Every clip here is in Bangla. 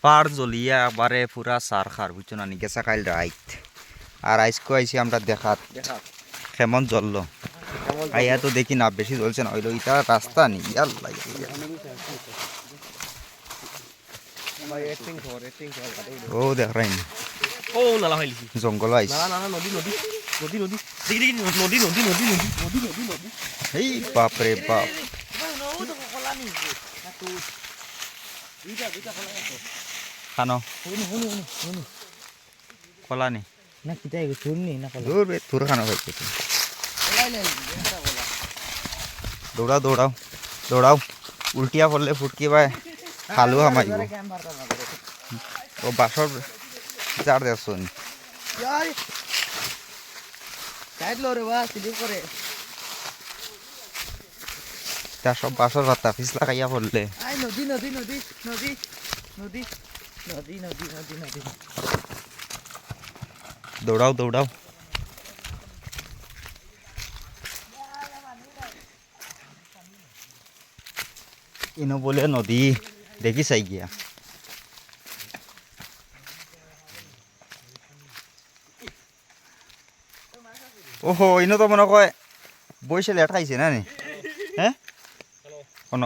পাড় জ্বলিয়া একবারে পুরা সার খার বুঝছো না গেছা কাইল রাইত আর আইসকো আইসি আমরা দেখাত কেমন জ্বললো আইয়া তো দেখি না বেশি জ্বলছে না হইলো এটা রাস্তা নি আল্লাহ ও দেখ রাইন ও নালা হইলি জঙ্গল আইস নালা নালা নদী নদী নদী নদী দেখি দেখি নদী নদী নদী নদী নদী নদী নদী এই বাপ রে বাপ খানো কলা নি না কিটাই শুননি না কলা দূর বে তোর খানো হইছে দৌড়াও দৌড়াও দৌড়াও উল্টিয়া পড়লে ফুটকি ভাই খালু হামাইব ও বাসর চার দেখুন সাইড লো রে বা সিলি করে তা সব বাসর ভাতা ফিসলা খাইয়া পড়লে আই নদী নদী নদী নদী নদী নদী নদী নদী নদী দৌড়াও দৌড়াও ইনো বলে নদী দেখি চাই গিয়া ওহো ইনো তো মনে কয় বইসে লেট খাইছে না নি হ্যাঁ কোন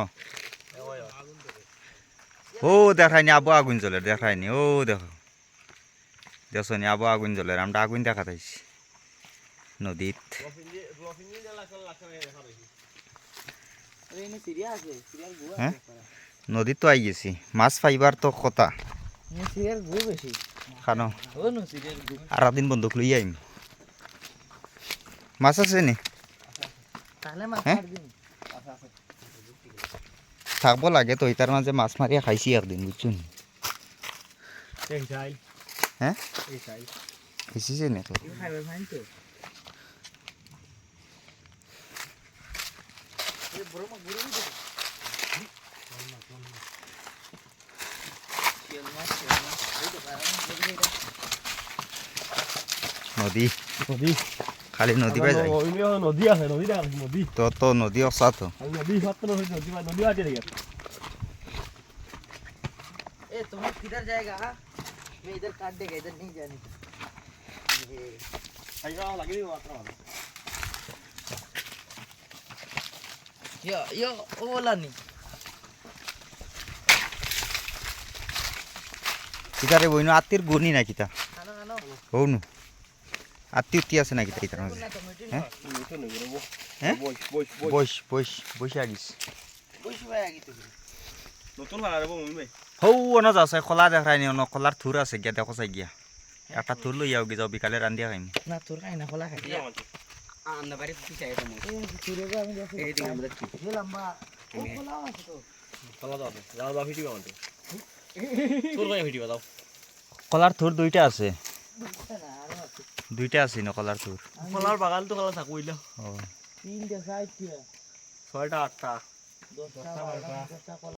ও দেখায়নি আবু আগুন জ্বলে দেখায়নি ও দেখো দেখনি আবু আগুন জ্বলে আমরা আগুন দেখা পাইছি নদীত হ্যাঁ নদীত তো আই গেছি মাছ পাইবার তো কথা খানো আর দিন বন্ধুক লই আইম মাছ আছে নি হ্যাঁ থাকবো লাগে তো এটার মাঝে মাছ মারিয়া খাইছি একদিন বুঝছুন হ্যাঁ খাইছিছে নি তো নদী নদী খালি নদী পাই যায় নদী আছে নদী দেখা নদী তো তো নদী অসা তো নদী মাত্র নদী নদী আছে দেখি ए तुम किधर जाएगा मैं इधर काट देगा इधर नहीं जाने আইগা লাগি নি মাত্র यो ओ बोला नहीं কিতারে বইনো আত্মীর গুণই না কিতা खाना खाना হউনু আত্মী উত্তি আছে না কিতা এটার মাঝে হ্যাঁ হ্যাঁ বই বই বসে আগিস बुश भाई आगे तो নতুন বানারে বমি ভাই হৌ অন যাচ্ছে খোলা দেখায় নি অন খোলার থুর আছে গিয়া দেখো চাই গিয়া একটা থুর লই যাও যাও বিকালে রান্ধিয়া খাইম ना তোর কাই না খোলা খাই আন্না বাড়ি ফুটি চাই তো এই তুরে গো আমি দেখি এই দিকে আমরা কি এ লম্বা ও খোলা আছে তো খোলা দাও যাও দাও ভিডিও বানাতে তোর কই ভিডিও দাও খোলার থুর দুইটা আছে না আর আছে দুইটা আছে না খোলার থুর খোলার বাগান তো খোলা থাকুইলো ও তিনটা সাইড কি 6টা 8টা 10টা 12টা